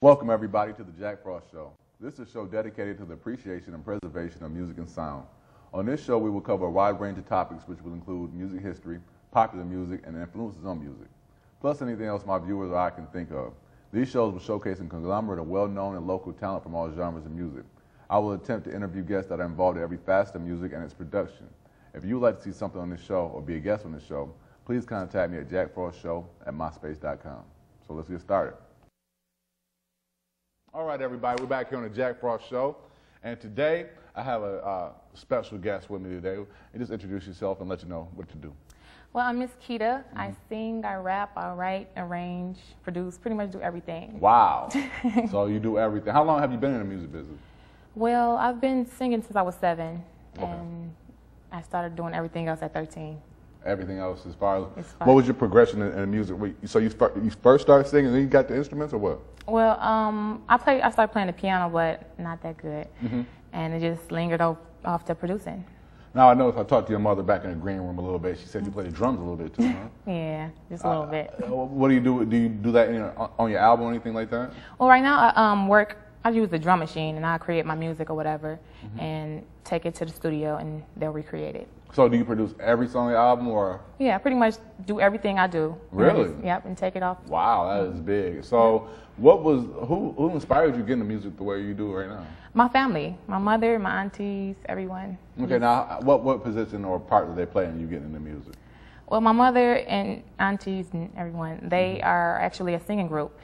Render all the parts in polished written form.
Welcome everybody to the Jack Frost Show. This is a show dedicated to the appreciation and preservation of music and sound. On this show we will cover a wide range of topics which will include music history, popular music, and influences on music, plus anything else my viewers or I can think of. These shows will showcase a conglomerate of well-known and local talent from all genres of music. I will attempt to interview guests that are involved in every facet of music and its production. If you would like to see something on this show or be a guest on this show, please contact me at jackfrostshow@myspace.com. So let's get started. All right, everybody, we're back here on the Jack Frost Show, and today I have a special guest with me today. And just introduce yourself and let you know what to do. Well, I'm Ms Keeda. I sing, I rap, I write, arrange, produce, pretty much do everything. Wow. So you do everything. How long have you been in the music business? Well, I've been singing since I was 7, Okay. and I started doing everything else at 13. Everything else as far as, As far what was your progression in music? So you first started singing and then you got the instruments or what? Well, I started playing the piano, but not that good. And it just lingered off to producing. Now I noticed I talked to your mother back in the green room a little bit. She said you play the drums a little bit too, huh? Yeah, just a little bit. What do you do? Do you do that on your album or anything like that? Well, right now I use the drum machine, and I create my music or whatever, and take it to the studio, and they'll recreate it. So do you produce every song on your album, or? Yeah, pretty much do everything I do. Really? Yep, and take it off. Wow, that is big. So who inspired you to get into music the way you do right now? My family, my mother, my aunties, everyone. Okay, now what position or part do they play in you getting into music? Well, my mother and aunties and everyone, they are actually a singing group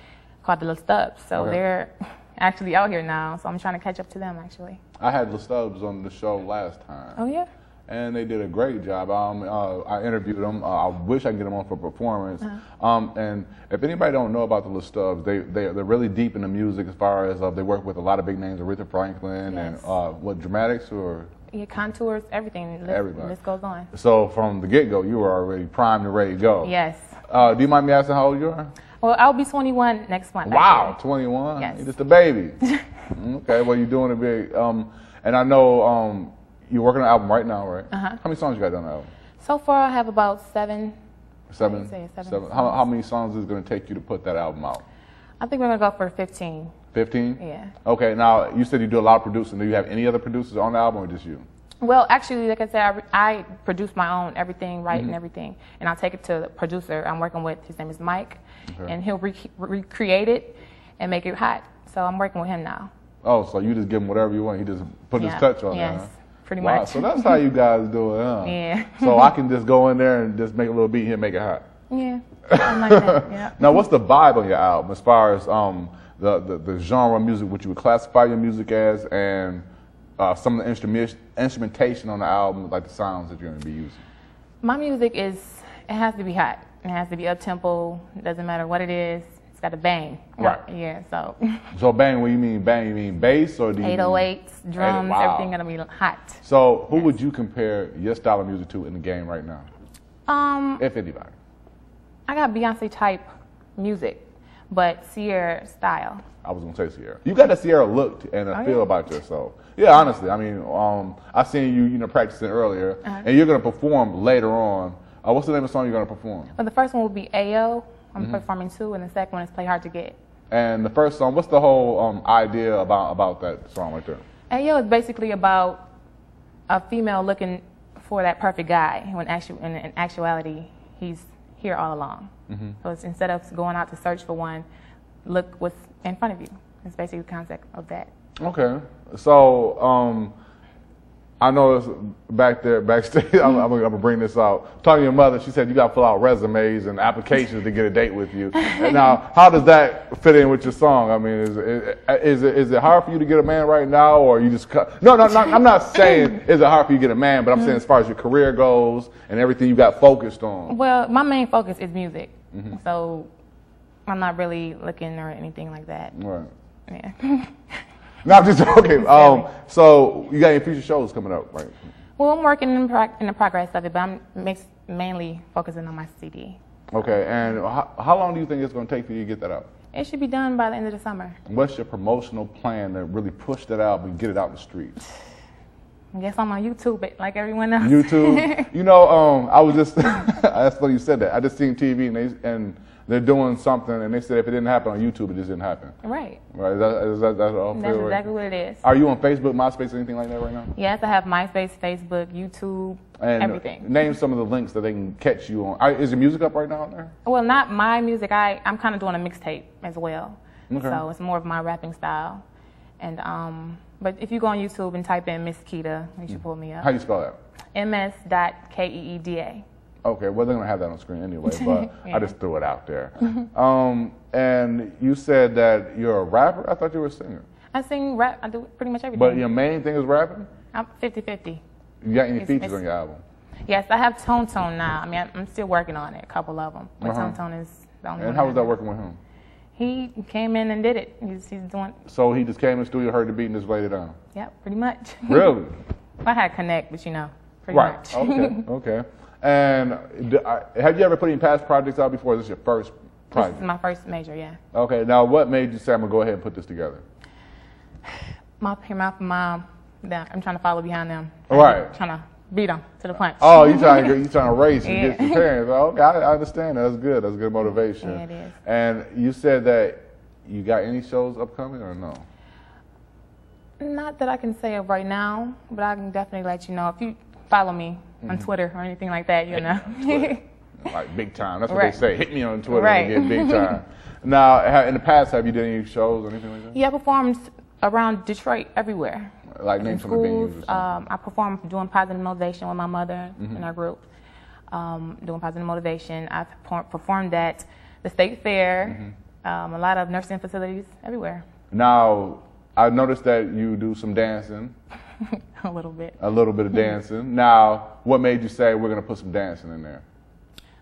called the Little Stubs. So they're actually out here now, so I'm trying to catch up to them actually. I had the Stubbs on the show last time. Oh yeah? And they did a great job. I interviewed them. I wish I could get them on for performance. And if anybody don't know about the Little Stubbs, they're really deep in the music as far as they work with a lot of big names, Aretha Franklin and what, Dramatics or? Yeah, Contours, everything. Everybody. List goes on. So from the get-go, you were already primed and ready to go. Yes. Do you mind me asking how old you are? Well, I'll be 21 next month. Wow, actually. 21? Yes. You're just a baby. Okay, well, you're doing it big. And I know you're working on an album right now, right? How many songs you got on the album? So far, I have about 7. Seven? I would say 7 Seven. songs. How many songs is it going to take you to put that album out? I think we're going to go for 15. 15? Yeah. Okay, now you said you do a lot of producing. Do you have any other producers on the album or just you? Well, actually, like I said, I produce my own everything, write and everything, and I'll take it to the producer I'm working with. His name is Mike, and he'll recreate it and make it hot. So I'm working with him now. Oh, so you just give him whatever you want. He just put his touch on it, huh? Yes, pretty Wow, much. so that's how you guys do it, huh? Yeah. So I can just go in there and just make a little beat here and make it hot. Yeah, something like that, yeah. Now, what's the vibe on your album as far as the genre of music, what you would classify your music as, and some of the instrumentation on the album, like the sounds that you're going to be using? My music it has to be hot. It has to be up-tempo. It doesn't matter what it is. It's got to bang. Right. Yeah, so. So bang, when you mean bang, you mean bass or do you 808s, drums, wow. everything going to be hot. So who would you compare your style of music to in the game right now? If anybody. I got Beyonce type music, but Sierra style. I was going to say Sierra. You got a Sierra look and a feel about yourself. Yeah, honestly. I mean, I seen you, practicing earlier, and you're going to perform later on. What's the name of the song you're going to perform? Well, the first one will be Ayo. I'm performing 2, and the second one is Play Hard to Get. And the first song, what's the whole idea about that song right there? Ayo is basically about a female looking for that perfect guy, when in actuality, he's here all along. So it's, instead of going out to search for one, look what's in front of you. It's basically the concept of that. Okay. So, I know it's backstage, I'm going to bring this out. Talking to your mother, she said you got to fill out resumes and applications to get a date with you. And now, how does that fit in with your song? I mean, is it hard for you to get a man right now, or you just No, I'm not saying is it hard for you to get a man, but I'm saying as far as your career goes and everything you got focused on. Well, my main focus is music. So I'm not really looking or anything like that. Right. Yeah. No, I'm just joking. So you got any future shows coming up, right? Well, I'm working in the progress of it, but I'm mainly focusing on my CD. Okay, and how long do you think it's going to take for you to get that out? It should be done by the end of the summer. What's your promotional plan to really push that out and get it out in the streets? I guess I'm on YouTube, like everyone else. YouTube? I was just, that's funny you said that. I just seen TV and they're doing something, and they said if it didn't happen on YouTube, it just didn't happen. Right. Right. Is that all That's fair? exactly what it is. Are you on Facebook, MySpace, anything like that right now? Yes, I have MySpace, Facebook, YouTube, And everything. Name some of the links that they can catch you on. Is your music up right now on there? Well, not my music. I'm kind of doing a mixtape as well. Okay. So it's more of my rapping style. And but if you go on YouTube and type in Ms Keeda, you should pull me up. How do you spell that? ms.keeda. Okay, well, they're going to have that on screen anyway, but Yeah. I just threw it out there. And you said that you're a rapper? I thought you were a singer. I sing rap. I do pretty much everything. But your main thing is rapping? I'm 50-50. You got any features on your album? Yes, I have Tone now. I mean, I'm still working on it, a couple of them. But Tone is the only one. And how was that I have. working with him? He came in and did it. He's doing. So he just came in the studio, heard the beat, and just laid it down? Yep, pretty much. Really? I had Connect, but pretty Right. much. Okay. Okay. And have you ever put any past projects out before? Is this your first project? This is my first major, yeah. Okay. Now, what made you say, I'm going to go ahead and put this together? My mom, I'm trying to follow behind them. Right. Trying to beat them to the punch. Oh, you trying to race and Yeah. get your parents. Okay, I understand that. That's good. That's good motivation. Yeah, it is. And you said that you got any shows upcoming or no? Not that I can say of right now, but I can definitely let you know. If you follow me on Twitter or anything like that, you'll know. Like big time. That's what Right. they say. Hit me on Twitter Right. and get big time. Now, in the past, have you done any shows or anything like that? Yeah, I performed around Detroit, everywhere. Like name In some of the venues schools, or something. I performed doing positive motivation with my mother in our group. Doing positive motivation. I performed at the state fair, a lot of nursing facilities, everywhere. Now, I noticed that you do some dancing, A little bit. a little bit of dancing. Now, what made you say we're going to put some dancing in there?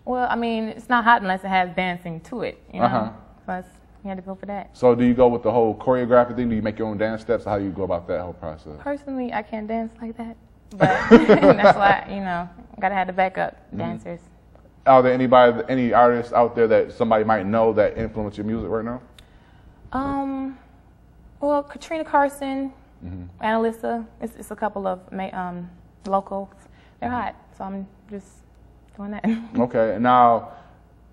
Well, I mean, it's not hot unless it has dancing to it, you know? Plus, you had to go for that. So do you go with the whole choreography thing? Do you make your own dance steps? How do you go about that whole process? Personally, I can't dance like that. But that's why, gotta have the backup dancers. Are there any artists out there that somebody might know that influence your music right now? Well, Katrina Carson, Annalisa, it's a couple of locals. They're hot, so I'm just doing that. Okay, now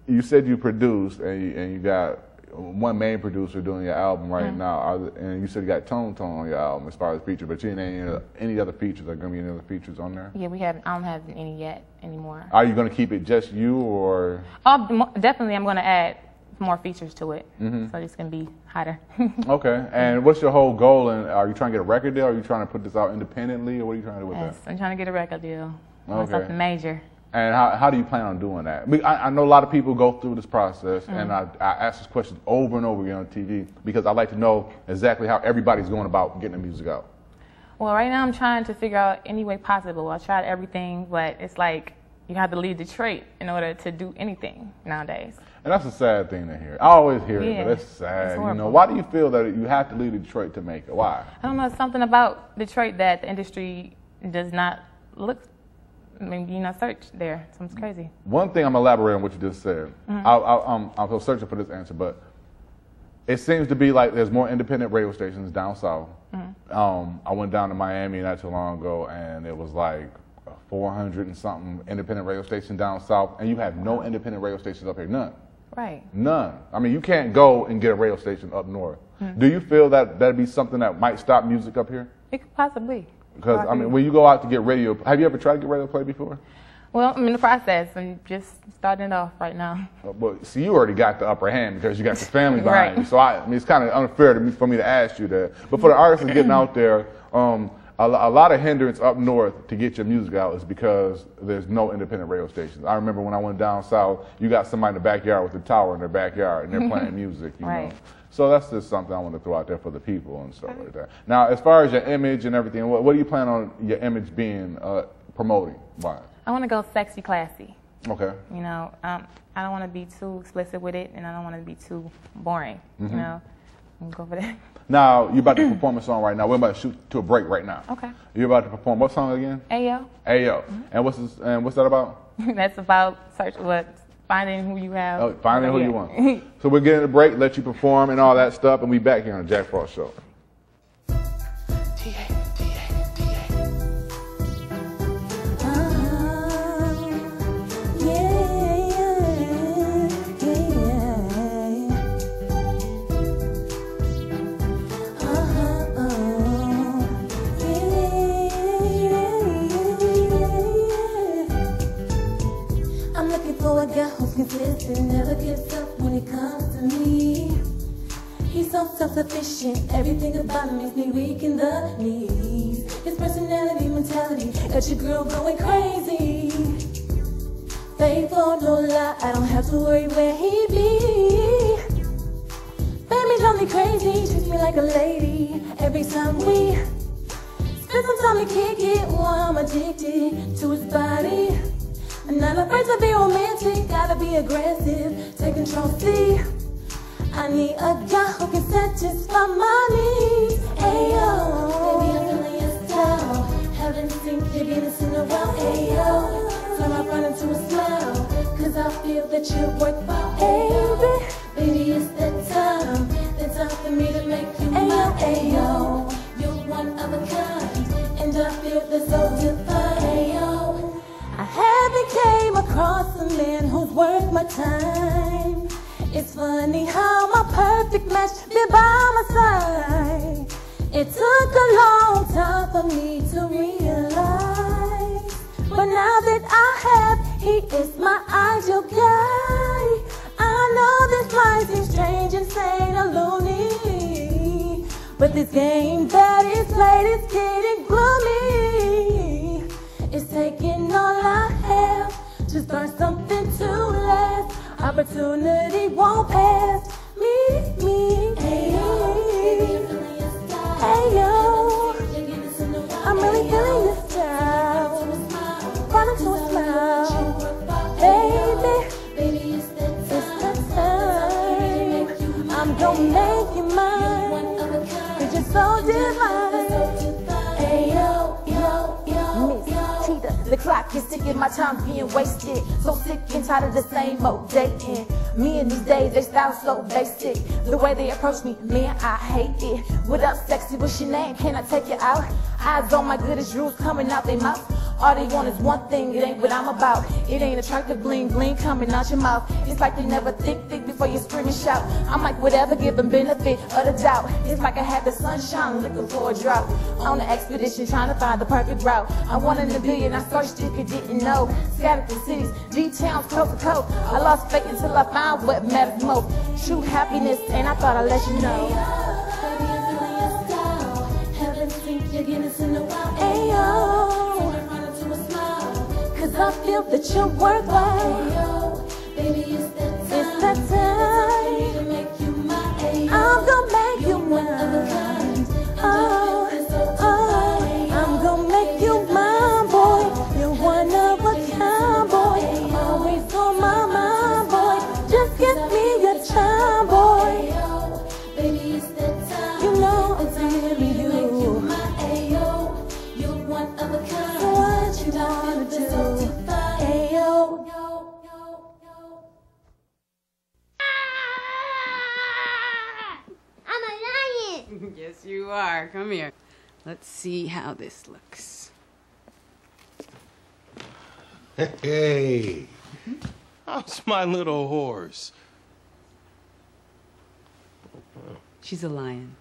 you said you produced and you got one main producer doing your album right now, and you said you got Tone on your album as far as feature, but you didn't any other features? Are going to be any other features on there? Yeah, I don't have any yet anymore. Are you going to keep it just you, or? Definitely, I'm going to add more features to it, so it's going to be hotter. Okay, and what's your whole goal? And are you trying to get a record deal? Or are you trying to put this out independently, or what are you trying to do with Yes, that? I'm trying to get a record deal. Okay. Something major. And how do you plan on doing that? I know a lot of people go through this process, and I ask this question over and over again on TV because I like to know exactly how everybody's going about getting the music out. Well, right now I'm trying to figure out any way possible. I tried everything, but it's like you have to leave Detroit in order to do anything nowadays. And that's a sad thing to hear. I always hear it, Yeah, but it's sad. it's horrible. Why do you feel that you have to leave Detroit to make it? Why? I don't know, something about Detroit that the industry does not look, search there. So it's crazy. One thing I'm going to elaborate on what you just said. I'm searching for this answer, but it seems to be like there's more independent radio stations down south. I went down to Miami not too long ago, and it was like 400 and something independent radio stations down south, and you have no independent radio stations up here, none. Right. None. I mean, you can't go and get a radio station up north. Do you feel that that'd be something that might stop music up here? It could possibly. Because, I mean, when you go out to get radio, have you ever tried to get radio play before? Well, I'm in the process. I'm just starting it off right now. But see, you already got the upper hand because you got your family behind Right. you. So I mean, it's kind of unfair for me to ask you that. But for the artists getting out there, a lot of hindrance up north to get your music out is because there's no independent radio stations. I remember when I went down south, you got somebody in the backyard with a tower in their backyard, and they're playing music. You Right. know. So that's just something I want to throw out there for the people and stuff like that. Now, as far as your image and everything, what do you plan on your image being promoting wise? I want to go sexy, classy. Okay. I don't want to be too explicit with it, and I don't want to be too boring. I'm go for that. Now, you're about to perform a song right now. We're about to shoot to a break right now. Okay. You're about to perform what song again? Ayo. Ayo. And what's that about? That's about finding who you have. Oh, finding who you want. So we're getting a break, let you perform and all that stuff, and we back here on the Jack Frost Show. Yeah. consistent, never gives up when it comes to me. He's so self-sufficient, everything about him makes me weak in the knees. His personality, mentality, got your girl going crazy. Faithful, no lie, I don't have to worry where he be. Baby, drive me crazy, treats me like a lady. Every time we spend some time to kick it, well, I'm addicted to his body. I'm not afraid to be romantic, gotta be aggressive, take control, see. I need a guy who can satisfy my needs. Ayo, baby, I'm feeling your style. Haven't seen you getting in a while. Ayo, turn my frown into a smile, cause I feel that you're worthwhile. Baby, it's that time for me to make you mine. Ayo, you're one of a kind, and I feel that's so divine. Ayo, I haven't came across a man who's worth my time. It's funny how my perfect match been by my side. It took a long time for me to realize, but now that I have, he is my ideal guy. I know this might seem strange, insane, or loony, but this game that is played is getting gloomy. It's taking all I have to start something to last. Opportunity won't pass me. Hey, yo, I'm really feeling your style. Run into a smile, baby. It's that time. I'm gonna make you mine. You're just so divine. Hey, yo, Ms Keeda, the clock is ticking, my time's being wasted. So sick and tired of the same old dating. Me and these days, they style so basic. The way they approach me, man, I hate it. What up, sexy, what's your name? Can I take you out? Eyes on my good as rules coming out they mouth. All they want is one thing, it ain't what I'm about. It ain't attractive bling bling coming out your mouth. It's like you never think before you scream and shout. I'm like whatever, give them benefit of the doubt. It's like I had the sunshine looking for a drought. On an expedition trying to find the perfect route. I wanted a billion, I searched if you didn't know. Scattered the cities, G-towns, coast to coast. I lost faith until I found what matters most. True happiness, and I thought I'd let you know. Baby, I'm feeling your style. Haven't seen you getting in a while. Ayo, cause I feel that you're worthwhile. Baby, it's that time to make you mine. I'm gonna make you mine. I'm gonna make you mine, boy. You're one of a kind, boy. Always on my mind, boy. Just give me your time, boy. Baby, it's that time. You know it's really you. You're one of a kind. So what you wanna do? Yes, you are. Come here. Let's see how this looks. Hey, how's my little horse? She's a lion.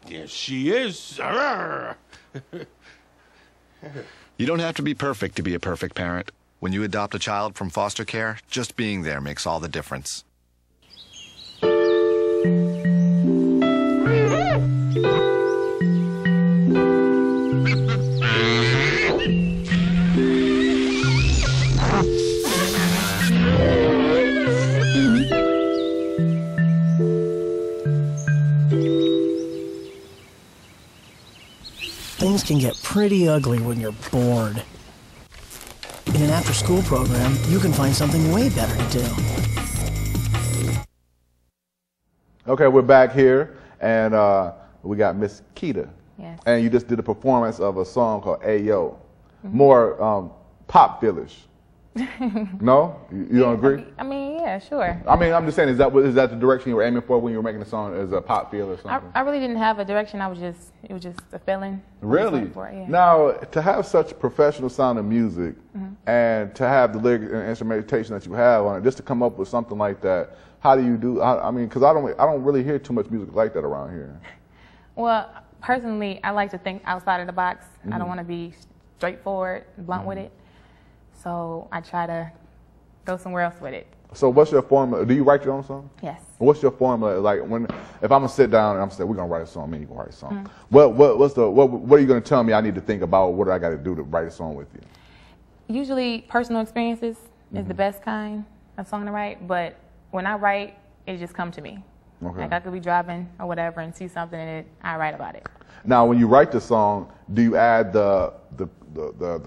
Yes, she is. You don't have to be perfect to be a perfect parent. When you adopt a child from foster care, just being there makes all the difference. Things can get pretty ugly when you're bored. In an after-school program, you can find something way better to do. Okay, we're back here, and we got Ms Keeda. Yes. And you just did a performance of a song called Ayo. More pop feelish. No? You don't agree? I mean, yeah, sure. I mean, I'm just saying, is that the direction you were aiming for when you were making the song, as a pop feel or something? I really didn't have a direction. It was just a feeling. Really? For it, yeah. Now, to have such professional sounding music and to have the lyric and instrumentation that you have on it, just to come up with something like that, how do you do? I mean, because I don't really hear too much music like that around here. Well, personally, I like to think outside of the box. I don't want to be straightforward, blunt with it. So I try to go somewhere else with it. So what's your formula? Do you write your own song? Yes. What's your formula? Like if I'm gonna sit down and I'm saying we're gonna write a song, me and you gonna write a song. What are you gonna tell me I need to think about? What do I got to do to write a song with you? Usually personal experiences is the best kind of song to write, but when I write, it just comes to me. Okay. Like I could be driving or whatever and see something and I write about it. Now, when you write the song, do you add the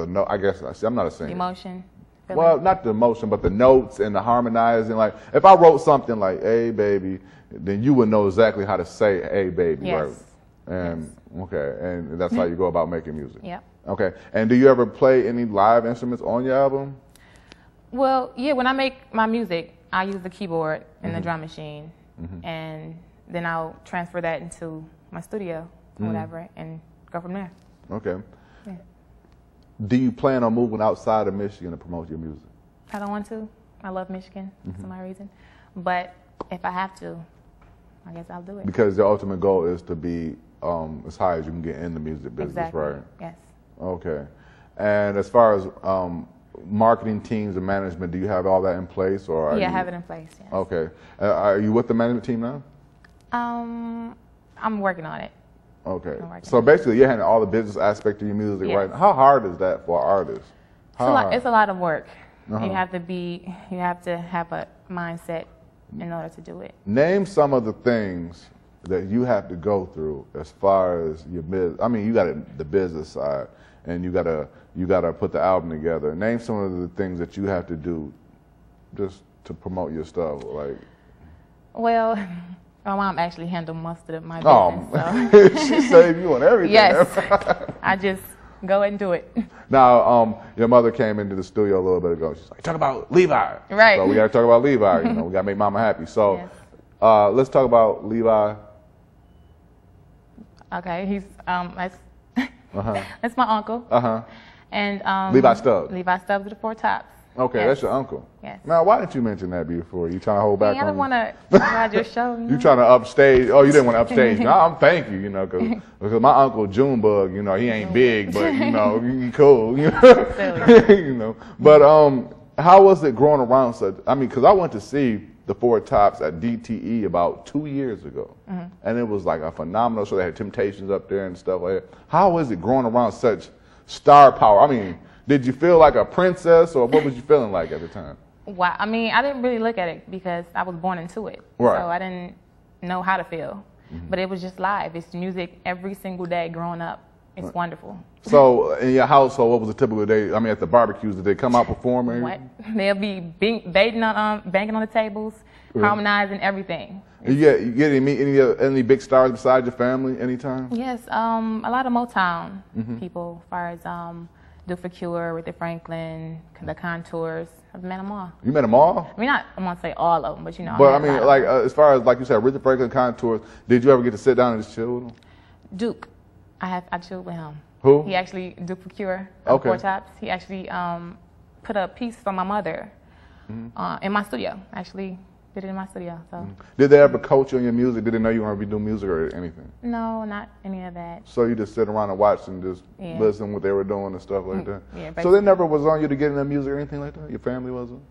note? I guess I'm not a singer. Emotion. Well, not the emotion, but the notes and the harmonizing. Like, if I wrote something like "Hey, baby," then you would know exactly how to say "Hey, baby," yes. right? And okay, and that's how you go about making music. Yep. Okay. And do you ever play any live instruments on your album? Well, yeah. When I make my music, I use the keyboard and the drum machine, and then I'll transfer that into my studio or whatever, and go from there. Okay. Yeah. Do you plan on moving outside of Michigan to promote your music? I don't want to. I love Michigan for some reason. But if I have to, I guess I'll do it. Because your ultimate goal is to be as high as you can get in the music business, Exactly. right? Yes. Okay. And as far as marketing teams and management, do you have all that in place? Or Yeah, I have it in place, yes. Okay. Are you with the management team now? I'm working on it. Okay. So basically, you're handling all the business aspect of your music, Yes. right? How hard is that for artists? It's a lot of work. You have to have a mindset in order to do it. Name some of the things that you have to go through as far as your business. I mean, you got the business side, and you gotta put the album together. Name some of the things that you have to do just to promote your stuff, like. Well, my mom actually handled most of my So. business. She saved you on everything. Yes. I just go and do it. Now, your mother came into the studio a little bit ago. She's like, talk about Levi. Right. So we got to talk about Levi. We got to make mama happy. So Yes. let's talk about Levi. Okay, he's that's my uncle. And Levi Stubbs. Levi Stubbs with the 4 tops. Okay, Yes. that's your uncle. Yes. Now, why didn't you mention that before? You trying to hold back I on don't me? want to ride your show. You trying to upstage? Oh, you didn't want to upstage. No, I'm thank you. Because my uncle Junebug, he ain't big, but he cool. But how was it growing around such? I mean, because I went to see the 4 tops at DTE about 2 years ago, and it was like a phenomenal show. They had Temptations up there and stuff like that. How was it growing around such star power? I mean, did you feel like a princess, or what was you feeling like at the time? Wow. I mean, I didn't really look at it because I was born into it. Right. So I didn't know how to feel. But it was just live. It's music every single day growing up. It's wonderful. So in your household, what was a typical day? I mean, at the barbecues, did they come out performing? What? They'll be banging on the tables, harmonizing everything. You get to meet any big stars besides your family anytime? Yes, a lot of Motown people, as far as Duke for Cure, Aretha Franklin, the Contours. I've met them all. You met them all? I mean, I'm going to say all of them, but But I mean, like as far as like you said, Aretha Franklin, Contours. Did you ever get to sit down and just chill with them? Duke, I chilled with him. Who? He actually, Duke for Cure, Okay. 4 tops. He actually put a piece for my mother in my studio. Actually, did it in my studio. So. Did they ever coach you on your music? Did they know you were going to be doing music or anything? No, not any of that. So you just sit around and watch and just listen what they were doing and stuff like that? Yeah, so they never was on you to get into music or anything like that? Your family wasn't?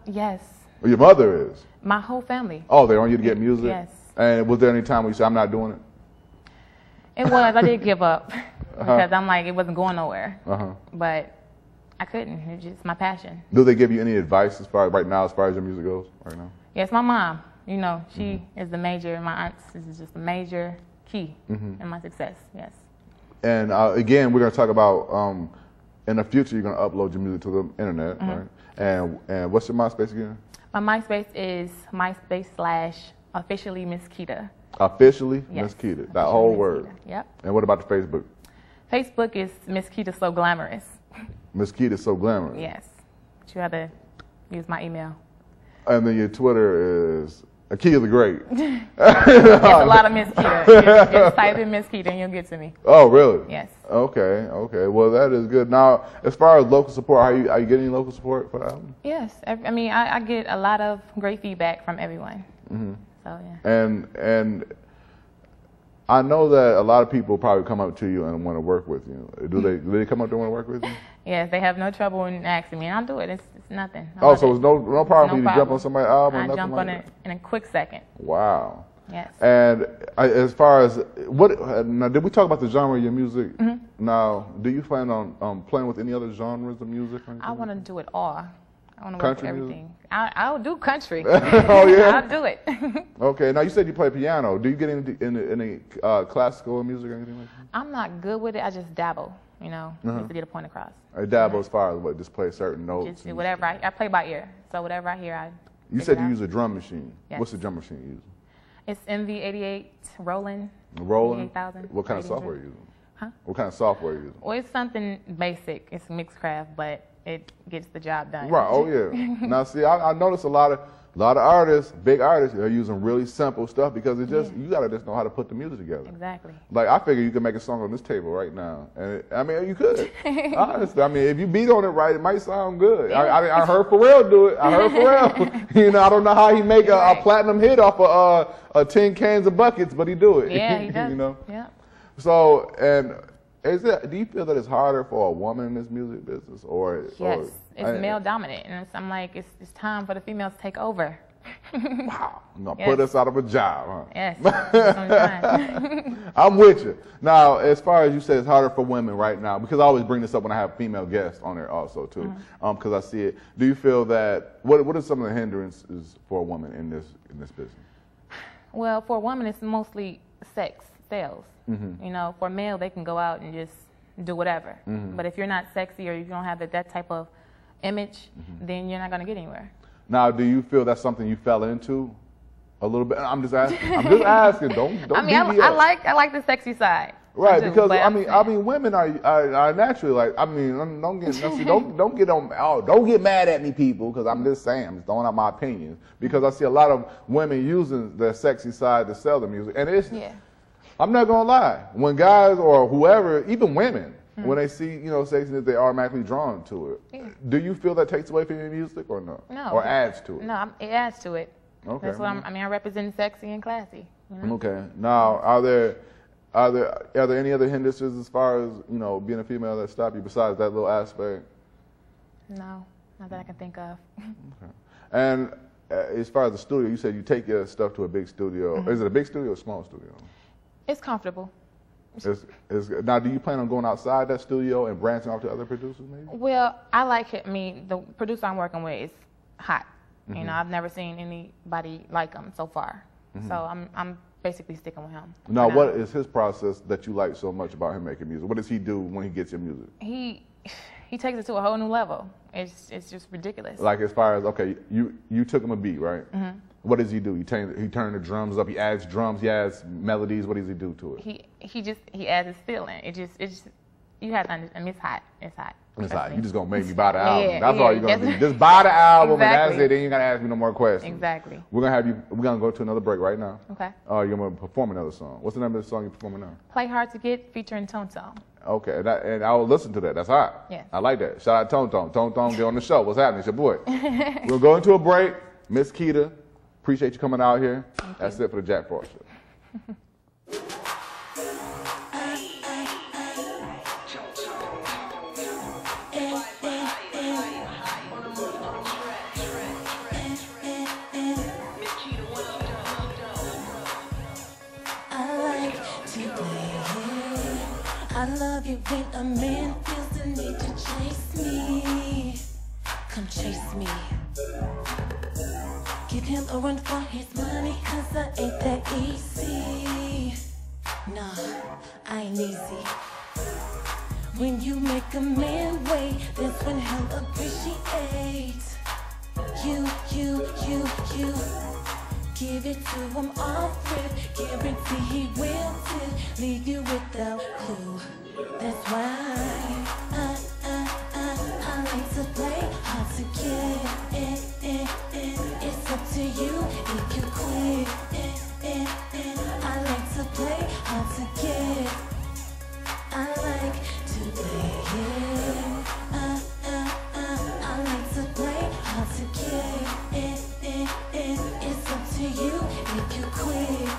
Yes. Or your mother is? My whole family. Oh, they're on you to get music? Yes. And was there any time when you said, I'm not doing it? It was. I did give up because I'm like, it wasn't going nowhere. But I couldn't. It's just my passion. Do they give you any advice as far as your music goes right now? Yes, my mom. She is the major. My aunt is just the major key in my success. Yes. And again, we're going to talk about in the future you're going to upload your music to the internet, right? And what's your MySpace again? My MySpace is MySpace/officially Ms Keeda. Officially, Yes. Ms Keeda. That whole Ms. word. Keeda. Yep. And what about the Facebook? Facebook is Ms Keeda So Glamorous. Ms Keeda So Glamorous. Yes. But you have to use my email. And then your Twitter is Keeda the Great. It's a lot of Ms Keeda. Just type in Ms Keeda and you'll get to me. Oh, really? Yes. Okay. Well, that is good. Now, as far as local support, are you getting any local support for the album? Yes. I mean, I get a lot of great feedback from everyone. So, yeah. And I know that a lot of people probably come up to you and want to work with you. Do they come up there and want to work with you? Yes, they have no trouble in asking me, and I'll do it. It's nothing. Oh, so it's no problem for you to jump on somebody's album or I nothing jump like on that? it in a quick second. Wow. Yes. And as far as now, did we talk about the genre of your music? Mm-hmm. Now, do you plan on playing with any other genres of music? I want to do it all. I want to work Country with music? everything. I'll do country. Oh, yeah? I'll do it. Okay. Now, you said you play piano. Do you get into any classical music or anything like that? I'm not good with it. I just dabble, you know, just to get a point across. I dabble as far as what, just play certain notes? Just do whatever. I play by ear. So whatever I hear, I You figure said it you out. use a drum machine. Yes. What's the drum machine you use? It's MV88 Roland. Rolling? 88,000. What kind of 800. software are you using? Huh? What kind of software are you using? Well, it's something basic. It's Mixcraft, but it gets the job done. Right. Oh yeah. Now see, I notice a lot of artists, big artists, are using really simple stuff because it just you gotta just know how to put the music together. Exactly. Like I figure you can make a song on this table right now, and I mean you could. Honestly, I mean if you beat on it right, it might sound good. I heard Pharrell do it. I heard Pharrell. You know, I don't know how he make a platinum hit off of 10 cans of buckets, but he do it. Yeah, he does. You know. Yeah. So and. Do you feel that it's harder for a woman in this music business, or Yes, it's male dominant, and I'm like, it's time for the females to take over. Wow, you gonna Yes. put us out of a job, huh? Yes, sometimes. I'm with you. Now, as far as you said, it's harder for women right now, because I always bring this up when I have female guests on there also too, because I see it. Do you feel that, what are some of the hindrances for a woman in this business? Well, for a woman, it's mostly sex, sales. You know, for a male, they can go out and just do whatever. But if you're not sexy or you don't have that type of image, then you're not going to get anywhere. Now, do you feel that's something you fell into a little bit? I'm just asking. I'm just asking. Don't I mean, beat me up. I like the sexy side. Right, I do, because but I mean, women are naturally like. I mean, don't get mad at me, people, because I'm just saying, I'm just throwing out my opinions, because I see a lot of women using their sexy side to sell the music, and it's. Yeah. I'm not gonna lie. When guys or whoever, even women, when they see sexiness, they automatically drawn to it. Yeah. Do you feel that takes away from your music or no? No. Or adds to it? No, it adds to it. Okay. That's what I represent sexy and classy. You know? Okay. Now, are there any other hindrances as far as being a female that stop you besides that little aspect? No, not that I can think of. Okay. And as far as the studio, you said you take your stuff to a big studio. Is it a big studio or a small studio? It's comfortable. Now, do you plan on going outside that studio and branching off to other producers, maybe? Well, I like it. I mean, the producer I'm working with is hot. You know, I've never seen anybody like him so far. So I'm basically sticking with him. Now, what is his process that you like so much about him making music? What does he do when he gets your music? He takes it to a whole new level. It's just ridiculous. Like as far as, okay, you took him a beat, right? What does he do? He turn the drums up. He adds drums. He adds melodies. What does he do to it? He adds his feeling. It's just you have to understand. I mean, it's hot. It's hot. It's like, you just gonna make me buy the album. Yeah, That's all you're gonna yeah. do. Just buy the album and Exactly. that's it. Then you gotta ask me no more questions. Exactly. We're gonna go to another break right now. Okay. You're gonna perform another song. What's the name of the song you're performing now? Play Hard to Get featuring Tone Tone. Okay, and I'll listen to that. That's hot. Yeah. I like that. Shout out Tone Tone. Tone Tone, get on the show. What's happening? It's your boy. We'll go into a break. Ms Keeda, appreciate you coming out here. That's it for the Jack Frost Show. I love it when a man feels the need to chase me. Come chase me. Give him a run for his money, cause I ain't that easy. Nah, I ain't easy. When you make a man wait, that's when he'll appreciate you. Give it to him off rip, guarantee he will too. Leave you without clue. That's why I like to play hard to get. It's up to you if you quit. I like to play hard to get. I like to play it. I like to play hard to get. It's up to you if you quit.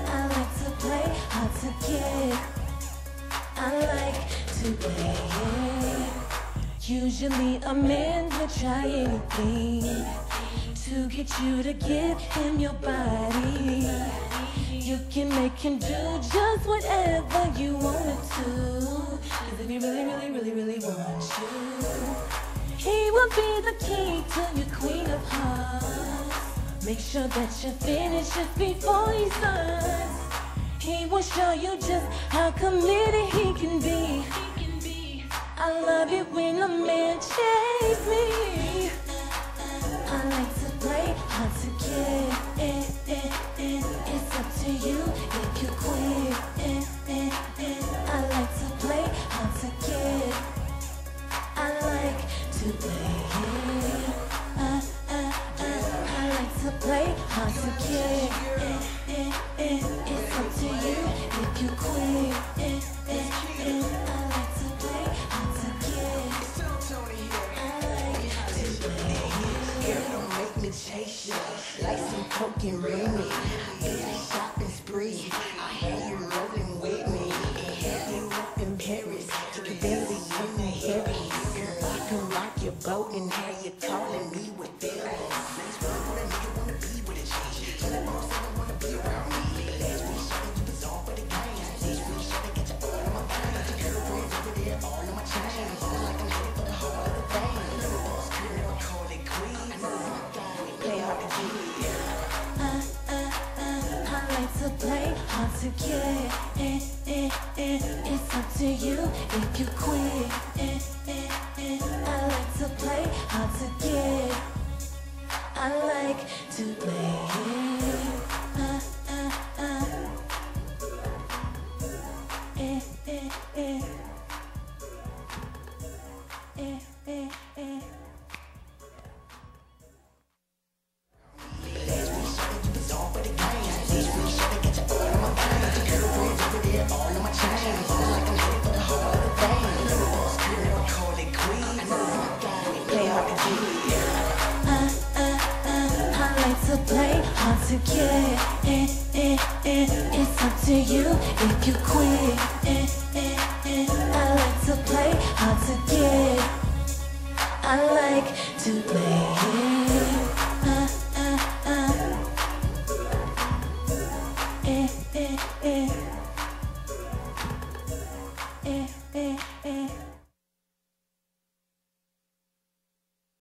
I like to play hard to get. I like to play it. Usually a man will try anything to get you to give him your body. You can make him do just whatever you want to. Cause if he really, really, really, really wants you, he will be the key to your queen of hearts. Make sure that you finish it before he starts. He will show you just how committed he can be. I love it when a man chase me. I like to play hard to get. It's up to you if you quit. I like to play hard to get. I like to play. I like to play hard to get. It's up to you if you quit. I like to play hard to get. I like to play. Girl, don't make me chase you like some coke and Remy. Baby, shopping spree. I had you rolling with me and had you up in Paris. Took you barely in the heavy. Girl, I can rock your boat and have you calling me with feelings. Nice one with a nigga wanna be with a chick. So that boss don't wanna be around me. Last week, shawty, you was all for the game. This week, shawty, get you all on my mind. Girlfriends over there, all on my chain. Feel like I'm headed for the heart of the thing. Little boss girl, call it queen. Play hard to get. I like to play hard to get. It's up to you if you quit. I like to play hard to get. I like to play. Play hard to get. It's up to you if you quit. I like to play hard to get. I like to play.